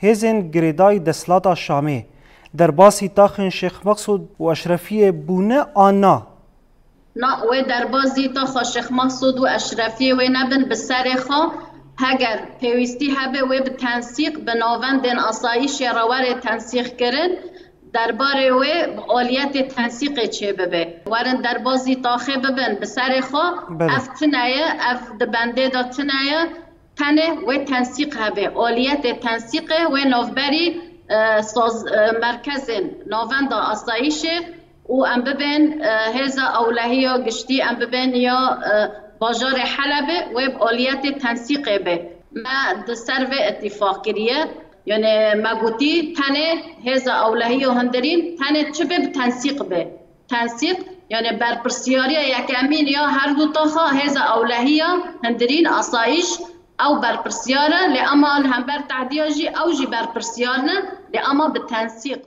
هزن گریدای دسلاتا شامه در باسی تاخن شیخ مقصود و اشرفی بونه آنا نا و در بازی تا شیخ مقصود و اشرفی و نبن بسر خو هگر پیوستی هبه و به تنسیق به ناوند آسایش روار تنسیق کرن درباره و آلیت تنسیق چه ببه ورن در بازی تاخه ببن بسر خو اف تنایه اف دبنده دا تنایه تنه و تنسیق هبه آلیت تنسیق و نوبری مرکز ناوند آسایش و ام ببین هزا اولهی و گشتی ام ببین یا باجار حلبه و آلیت تنسیق به ما دسر و اتفاق کریه یعنی ما گوتی تنه هزا اولهی و هندرین تنه چه به تنسیق به تنسیق یعنی برپرسیاری یک امین یا هر دو تا هزا اولهی هندرین آسایش او برپرسیاره لأما هم بر تعدیه جی او جی برپرسیارنه لأما بالتنسيق